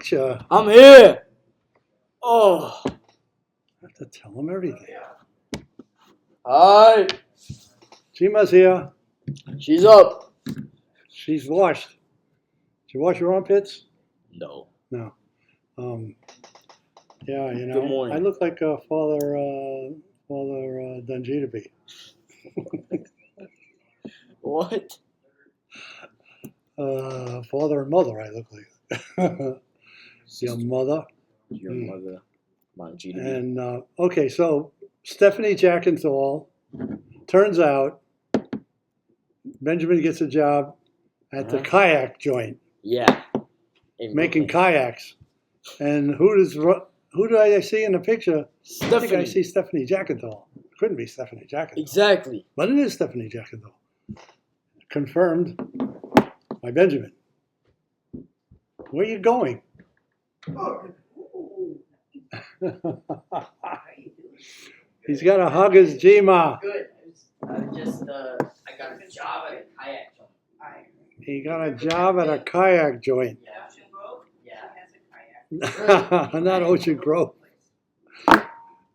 picture. I'm here. Oh. I have to tell him everything. Hi. Jima's here. She's up. She's washed. Did you wash your armpits? No. No. Yeah, you know. Good morning. I look like Father Dunjitaby. What? Father and mother, I look like. Your mother. Your mother. Manjita. And okay, so Stephanie Jackenthal, turns out Benjamin gets a job at the kayak joint. Yeah. Making kayaks. And who do I see in the picture? Stephanie. I think I see Stephanie Jackenthal. Couldn't be Stephanie Jackenthal. Exactly. But it is Stephanie Jackenthal. Confirmed by Benjamin. Where are you going? He's got to hug his Jima. Good. I got a job at a kayak joint. He got a job at a kayak joint. Yeah. Ocean Grove? Yeah. Has a kayak. Not Ocean Grove.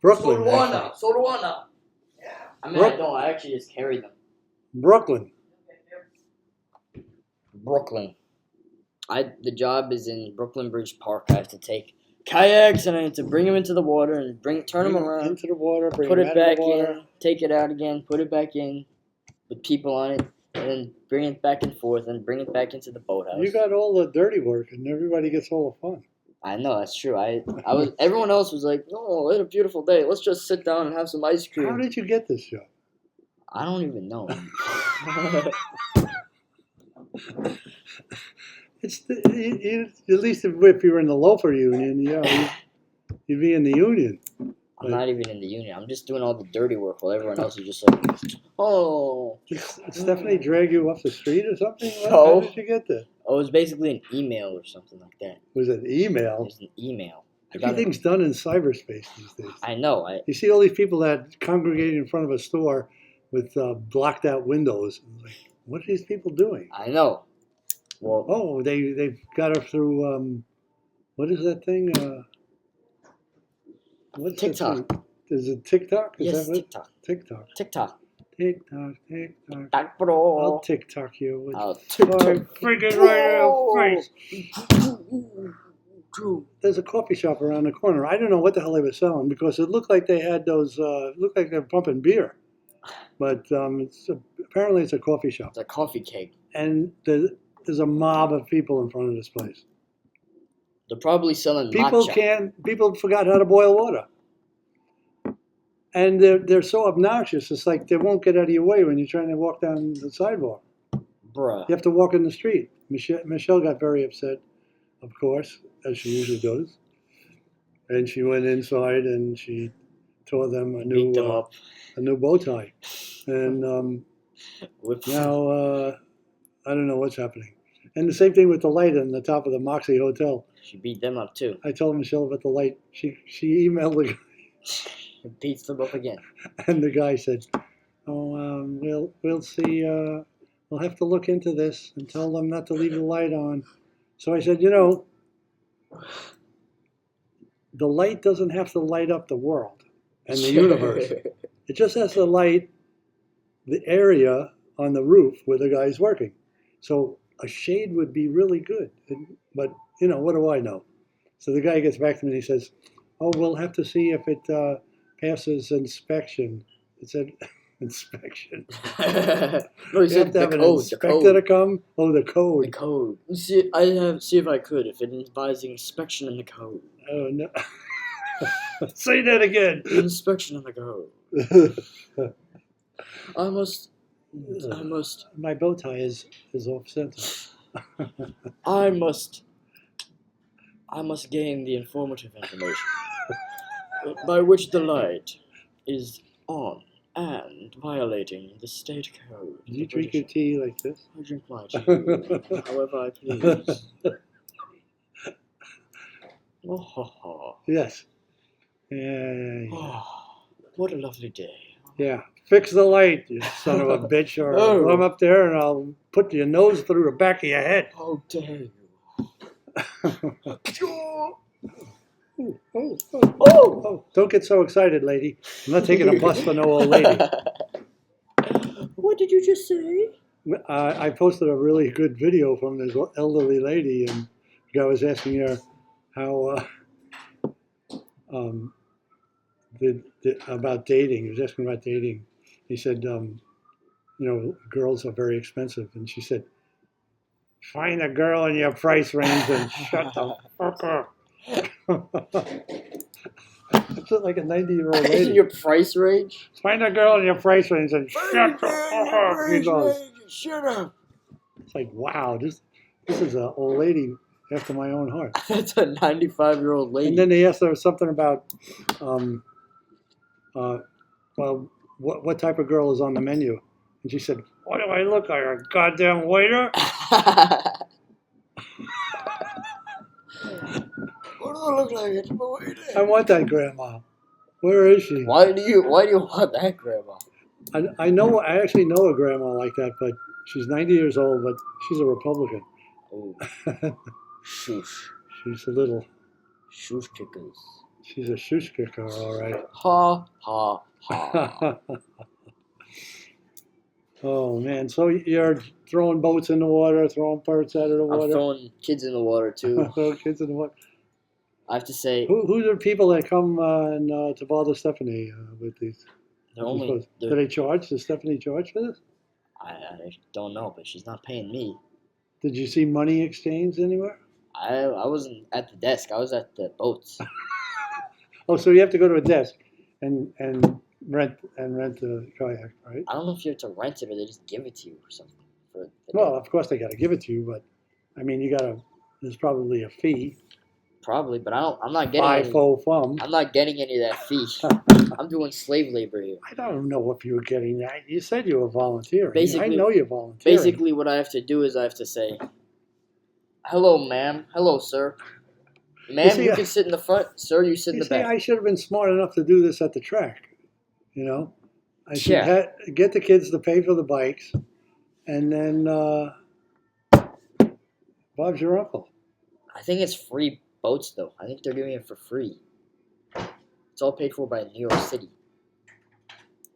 Brooklyn. Actually. So do I now. Yeah. I mean, I don't. I actually just carry them. Brooklyn. Brooklyn. The job is in Brooklyn Bridge Park. I have to take kayaks and I have to bring them into the water and turn them around, Into the water, bring put them it out of back the water. in, take it out again, put it back in with people on it, and then bring it back and forth and bring it back into the boathouse. You got all the dirty work and everybody gets all the fun. I know, that's true. Everyone else was like, "Oh, it's a beautiful day. Let's just sit down and have some ice cream." How did you get this job? I don't even know. At least if you were in the loafer union, you'd be in the union. I'm not even in the union. I'm just doing all the dirty work while everyone else is just like, "Oh." Did Stephanie drag you off the street or something? No. How did you get there? Oh, it was basically an email or something like that. Was it It email? was an email. I got it. Everything's done in cyberspace these days. I know. You see all these people that congregate in front of a store with blocked out windows. Like, what are these people doing? I know. Well, Oh, they've got her through what is that thing? What's that TikTok. thing? Is it TikTok? Is yes, that what? TikTok. TikTok. TikTok. TikTok. Back bro. I'll TikTok you. With I'll TikTok. freaking right in your face. True. There's a coffee shop around the corner. I don't know what the hell they were selling because it looked like they had those. Looked like they were pumping beer, but apparently it's a coffee shop. It's a coffee cake. And there's a mob of people in front of this place. They're probably selling People matcha. People forgot how to boil water, and they're so obnoxious. It's like they won't get out of your way when you're trying to walk down the sidewalk. Bruh. You have to walk in the street. Michelle got very upset, of course, as she usually does, and she went inside and she tore them a Beat them up. new bow tie, and With now I don't know what's happening. And the same thing with the light on the top of the Moxie Hotel. she beat them up too. I told Michelle about the light. She emailed the guy, Beats them up again. and the guy said, "Oh, we'll see. We'll have to look into this and tell them not to leave the light on." So I said, the light doesn't have to light up the world and the universe. It just has to light the area on the roof where the guy's working. So a shade would be really good. But, what do I know? So the guy gets back to me and he says, "Oh, we'll have to see if it passes inspection." It said, inspection. No, he You said have to the have an code. The inspector code. to come? Oh, the The code. code. See if I could. If it advising inspection in the code. Oh, no. Say that again. Inspection in the code. I must. My bow tie is off center. I must gain the informative information by which the light is on and violating the state code. Do you drink your tea like this? I drink my tea however I please. Oh, ha, ha. Yes. Yeah. Oh, what a lovely day. Yeah. Fix the light, you son of a bitch, or Oh. come up there and I'll put your nose through the back of your head. How dare you? Ooh, oh, oh, Oh! oh. Don't get so excited, lady. I'm not taking a bus for no old lady. What did you just say? I posted a really good video from this elderly lady, and the guy was asking her how about dating. He was asking about dating. He said, girls are very expensive, and she said, "Find a girl in your price range and shut the fuck up." It's like a 90-year-old In lady. your price range? Find a girl in your price range and shut the fuck up. He goes. Shut up. It's like, wow, this is an old lady after my own heart. That's a 95-year-old lady. And then they asked her something about, well, what type of girl is on the menu? And she said, "What do I look like, a goddamn waiter?" What do I look like? It's my waiter. I want that grandma. Where is she? Why do you want that, Grandma? I actually know a grandma like that, but she's 90 years old, but she's a Republican. Oh, shush. She's a little, Shush kickers. she's a shush kicker, all right. Ha, ha, ha. Oh, man. So you're throwing boats in the water, throwing parts out of the I'm water? throwing kids in the water, too. Throw kids in the water. I have to say, Who's the people that come to bother Stephanie with these? they're only... Do they charge? Does Stephanie charge for this? I don't know, but she's not paying me. Did you see money exchanged anywhere? I wasn't at the desk. I was at the boats. Oh, so you have to go to a desk and rent the kayak, right? I don't know if you have to rent it or they just give it to you or something. For the Well, day. of course they got to give it to you, but I mean, there's probably a fee. Probably, but I'm not getting any, Fum. I'm not getting any of that fee. I'm doing slave labor here. I don't know if you were getting that. You said you were volunteering. I Basically- know you're volunteering. Basically, what I have to do is I have to say, "Hello, ma'am. Hello, sir. Ma'am, see, you can sit in the front. Sir, you sit in You the see, back." I should have been smart enough to do this at the track. You know, I should Yeah. get the kids to pay for the bikes, and then Bob's your uncle. I think it's free boats, though. I think they're giving it for free. It's all paid for by New York City,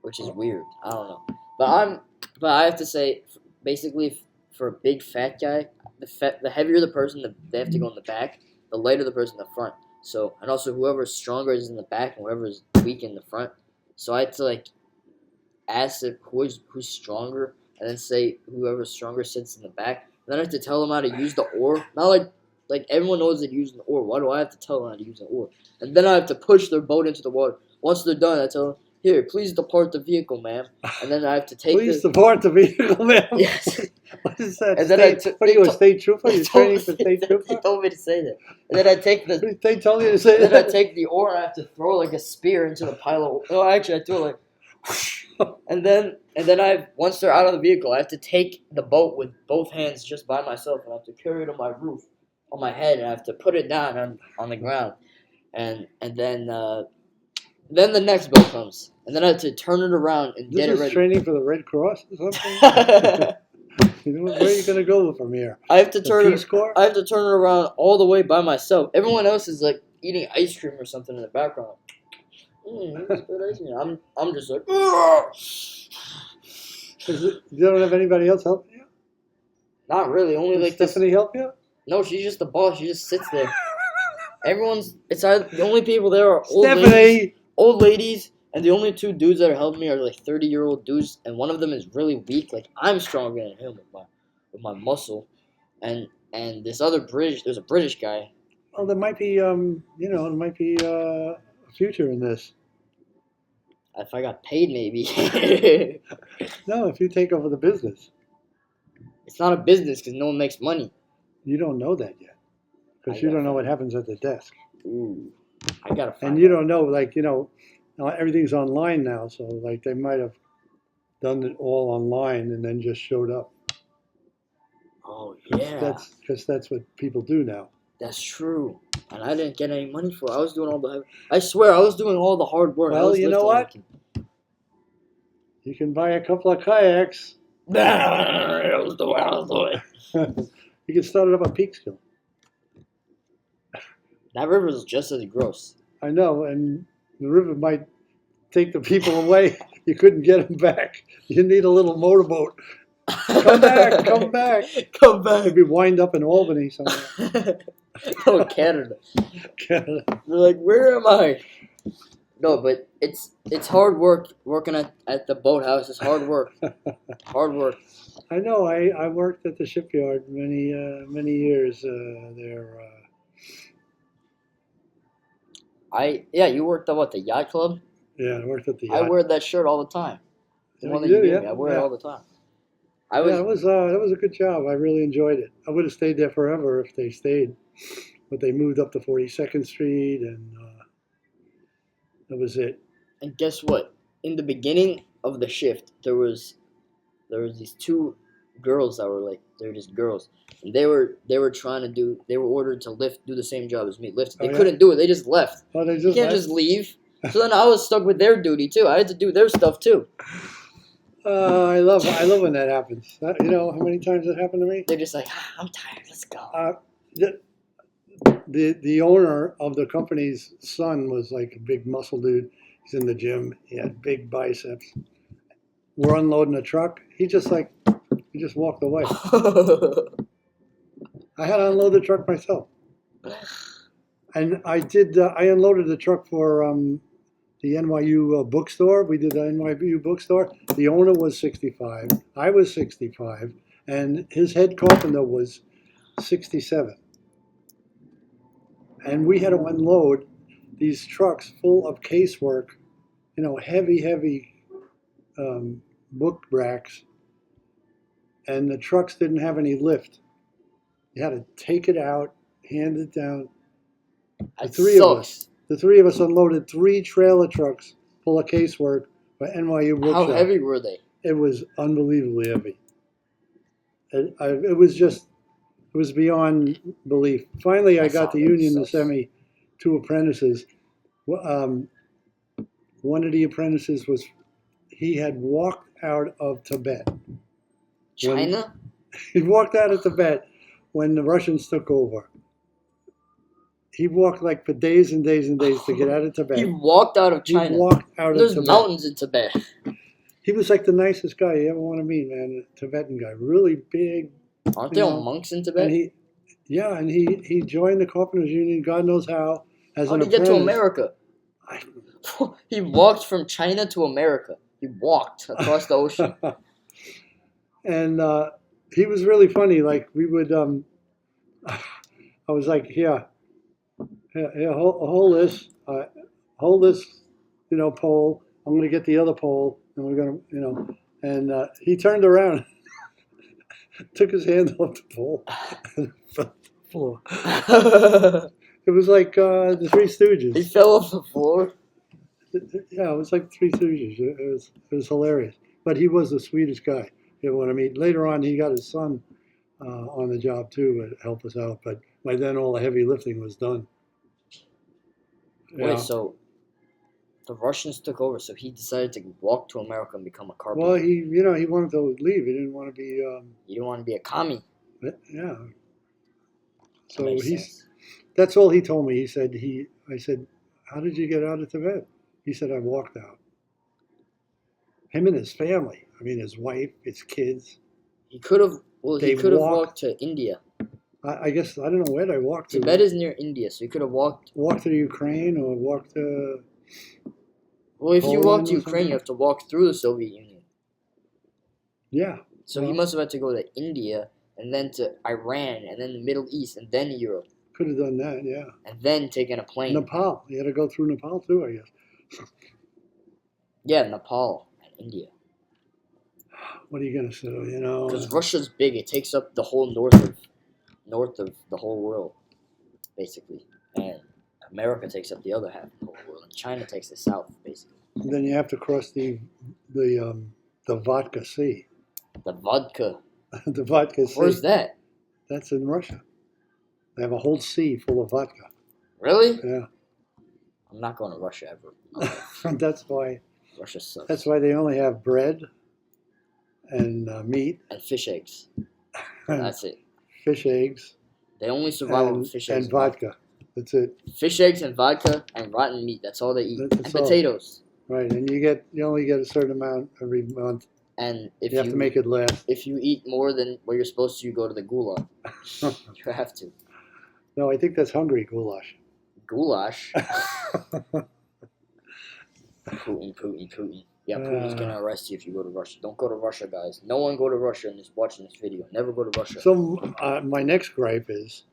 which is weird. I don't know, but I have to say, basically, for a big fat guy, the heavier the person, they have to go in the back. The lighter the person in the front. So, and also whoever's stronger is in the back, and whoever's weak in the front. So I had to ask if who's stronger, and then say whoever's stronger sits in the back. And then I have to tell them how to use the oar. Not like everyone knows that using the oar. Why do I have to tell them how to use the oar? And then I have to push their boat into the water. Once they're done, I tell them, "Here, please depart the vehicle, ma'am." And then I have to take Please depart the vehicle, ma'am. Yes. What is that? And then What are you, a state trooper? You're training for state They trooper? told me to say that. And then I take the They told you to say then I that? take the oar and I have to throw like a spear into the pile of. No, actually, I throw like. And then once they're out of the vehicle, I have to take the boat with both hands just by myself, and I have to carry it on my roof, on my head, and I have to put it down on the ground, and then the next boat comes, and then I have to turn it around and get This it is ready. training for the Red Cross or something? Where are you going to go from here? I have to The turn Peace Corps? I have to turn it around all the way by myself. Everyone else is like eating ice cream or something in the background. That's good ice cream. I'm just like. You don't have anybody else helping you? Not really. Only Does like this. Stephanie help you? No, she's just the boss. She just sits there. It's either the only people there are Stephanie! old ladies, and the only two dudes that are helping me are like 30-year-old dudes, and one of them is really weak. Like I'm stronger than him with my muscle, and this other there's a British guy. Well, there might be, there might be a future in this. If I got paid, maybe. No, if you take over the business. It's not a business because no one makes money. You don't know that yet. Because I you got don't know that. what happens at the desk. Ooh, I gotta find. And you out. don't know, everything's online now. So, they might have done it all online and then just showed up. Oh yeah, Because that's what people do now. that's true. And I didn't get any money for it. I was doing all the. I swear, I was doing all the hard work. I Well, was you know lifting what? You can buy a couple of kayaks. everything. I was doing. You can start it up at Peekskill. That river is just as gross. I know, and the river might take the people away. You couldn't get them back. You need a little motorboat. Come back, come back. Come back. Maybe wind up in Albany somewhere. Oh, Canada. Canada. They're like, where am I? No, but it's hard work working at the boathouse. It's hard work. Hard work. I know. I worked at the shipyard many years there. You worked at what, the yacht club? Yeah, I worked at the I yacht. wear that shirt all the time. The Yeah, one that you you do, gave me. yeah, I wear it yeah. all the time. Yeah, it was a good job. I really enjoyed it. I would have stayed there forever if they stayed, but they moved up to 42nd Street, and that was it. And guess what? In the beginning of the shift, there was these two girls that were like, they're just girls, and they were ordered to do the same job as me, lift. They Oh, yeah? couldn't do it. They just left. Oh, they You just can't left? just leave. So then I was stuck with their duty too. I had to do their stuff too. I love when that happens. You know how many times it happened to me? They're just like, I'm tired. Let's go. The owner of the company's son was like a big muscle dude. He's in the gym. He had big biceps. We're unloading a truck. He just walked away. I had to unload the truck myself. And I did. I unloaded the truck for the NYU bookstore. We did the NYU bookstore. The owner was 65. I was 65, and his head carpenter was 67. And we had to unload these trucks full of casework, you know, heavy book racks. And the trucks didn't have any lift. You had to take it out, hand it down. That The three of us unloaded 3 trailer trucks full of casework for NYU How bookshop. heavy were they? It was unbelievably heavy. It was beyond belief. Finally, I That got the sounds like union to sucks. send me 2 apprentices. One of the apprentices he had walked out of Tibet. China? He walked out of Tibet when the Russians took over. He walked like for days and days and days to get out of Tibet. He walked out of He China. walked out There's of Tibet. mountains in Tibet. He was like the nicest guy you ever want to meet, man. A Tibetan guy, really big. Aren't You there know, monks in And Tibet? he joined the Carpenters Union, God knows how, as How an did he get to apprentice. America? I- He walked from China to America. He walked across the ocean. And he was really funny. Like we would, I was like, here, hold this, pole. I'm going to get the other pole, and we're going to, And he turned around, took his hand off the pole, and fell to the floor. It was like the Three Stooges. He fell off the floor. Yeah, it was like Three Stooges. It was hilarious. But he was the sweetest guy you want to meet. Later on, he got his son on the job too to help us out. But by then, all the heavy lifting was done. Yeah. Wait, so the Russians took over, so he decided to walk to America and become a carpenter. Well, he wanted to leave. He didn't want to be. You don't want to be a commie. Yeah. That So makes sense. that's all he told me. I said, how did you get out of Tibet? He said, I walked out. Him and his family. I mean, his wife, his kids. He could have. Well, They he could have walked- walked to India. I guess, I don't know where they walked to. Tibet is near India, so he could have walked. Walked to Ukraine or walked to. Well, if you walk Poland to or Ukraine, something? you have to walk through the Soviet Union. Yeah. So he Well- must have had to go to India, and then to Iran, and then the Middle East, and then Europe, Could have done that, yeah. and then taken a plane. Nepal. You had to go through Nepal too, I guess. Yeah, Nepal and India. What are you going to say, Because Russia's big, it takes up the whole north of the whole world, basically, and America takes up the other half of the whole world, and China takes the south, basically. Then you have to cross the Vodka Sea. The vodka. The Vodka Sea. Where's that? That's in Russia. They have a whole sea full of vodka. Really? Yeah. I'm not going to Russia ever. That's why Russia sucks. they only have bread and meat And fish eggs. and That's it. fish eggs They only survive on and, fish eggs. and vodka. That's it. Fish eggs and vodka and rotten meat. That's all they eat. That's And all. potatoes. Right, and you only get a certain amount every month. And if You have to make it last. if you eat more than what you're supposed to, you go to the gulag. You have to. No, I think that's hungry goulash. Goulash. Putin. Yeah, Putin's gonna arrest you if you go to Russia. Don't go to Russia, guys. No one go to Russia and is watching this video. Never go to Russia. So my next gripe is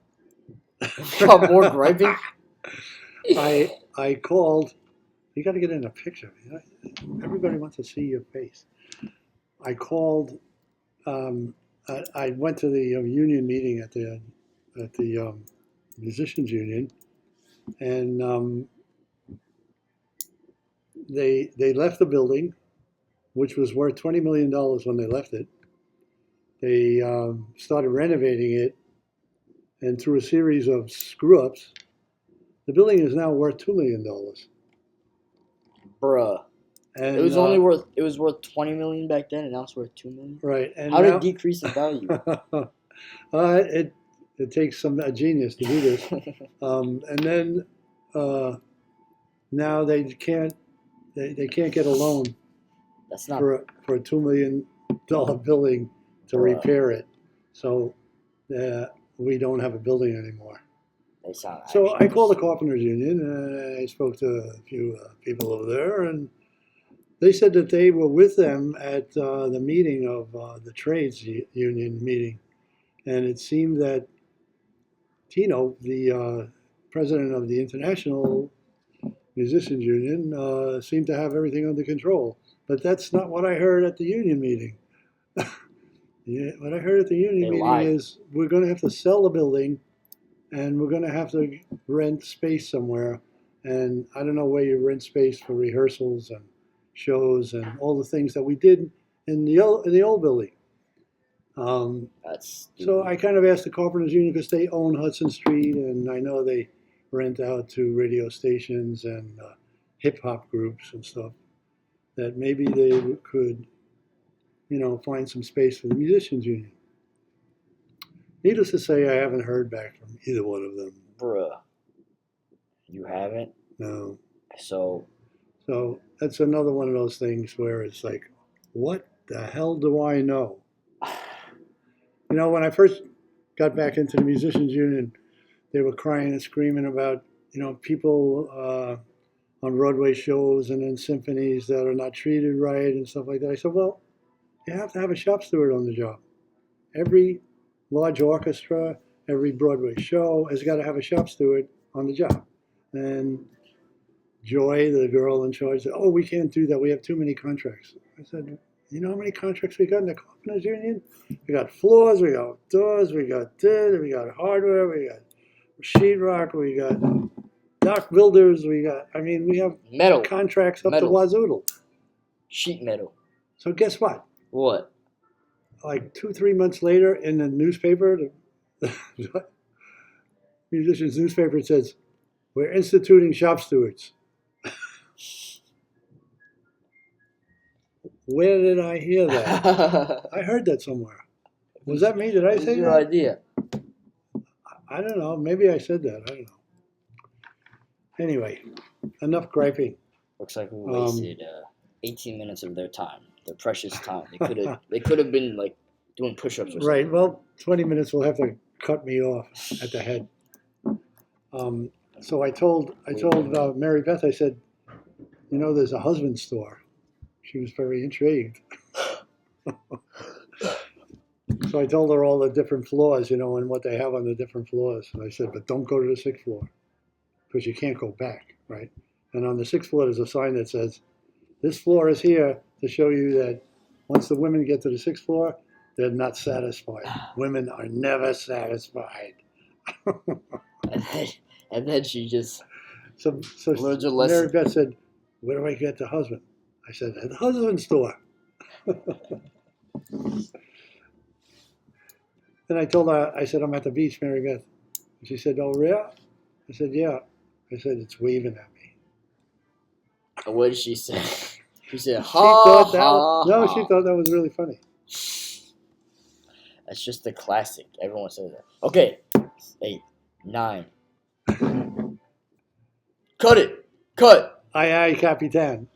Got more griping? I called. You got to get in a picture. Everybody wants to see your face. I called. I went to the union meeting at the musicians union, and they left the building, which was worth $20 million when they left it. They started renovating it, and through a series of screw-ups, the building is now worth $2 million. Bruh. And It was only worth 20 million back then, and now it's worth 2 million. right. And How did now, it decrease in value? it takes a genius to do this. And then now they can't get a loan That's not. for a $2 million building to Bruh. repair it. So we don't have a building anymore. They sound. So actually I called the Carpenters Union, and I spoke to a few people over there, and they said that they were with them at the meeting of the trades union meeting, and it seemed that Tino, the president of the International Musicians Union, seemed to have everything under control. But that's not what I heard at the union meeting. Yeah, what I heard at the union They meeting lied. is we're going to have to sell the building, and we're going to have to rent space somewhere. And I don't know where you rent space for rehearsals and shows and all the things that we did in the old building. That's. So I kind of asked the Carpenters Union because they own Hudson Street, and I know they rent out to radio stations and hip hop groups and stuff, that maybe they could, find some space for the Musicians Union. Needless to say, I haven't heard back from either one of them. Bruh. You haven't? No. So. So that's another one of those things where it's like, what the hell do I know? When I first got back into the Musicians Union, they were crying and screaming about, people on Broadway shows and in symphonies that are not treated right and stuff like that. I said, well, you have to have a shop steward on the job. Every large orchestra, every Broadway show has got to have a shop steward on the job. And Joy, the girl in charge, said, oh, we can't do that. We have too many contracts. I said, you know how many contracts we got in the Carpenters Union? We got floors, we got doors, we got this, we got hardware, we got sheetrock, we got dock builders, we have Metal. contracts up Metal. to Wazoodle. Sheet metal. So guess what? What? Like 2-3 months later in the newspaper, the Musicians newspaper, it says, we're instituting shop stewards. Where did I hear that? I heard that somewhere. Was that me? Did I What's say your that? idea? I don't know. Maybe I said that. I don't know. Anyway, enough griping. Looks like we wasted 18 minutes of their time, their precious time. They could have been like doing push-ups or something. Right. Well, 20 minutes will have to cut me off at the head. So I told Mary Beth, I said, there's a husband store. She was very intrigued. So I told her all the different floors, and what they have on the different floors. And I said, but don't go to the 6th floor because you can't go back, right? And on the 6th floor, there's a sign that says, this floor is here to show you that once the women get to the 6th floor, they're not satisfied. Women are never satisfied. And then she just So learns a lesson. Mary Beth said, where do I get the husband? I said, at the husband store. Then I told her, I said, I'm at the beach, Mary Beth. And she said, oh, really? I said, yeah. I said, it's waving at me. What did she say? She said, She ha, thought that ha, no, ha. she thought that was really funny. That's just the classic. Everyone says that. Okay. 8, 9. Cut it. Cut. Aye, aye, Capitan.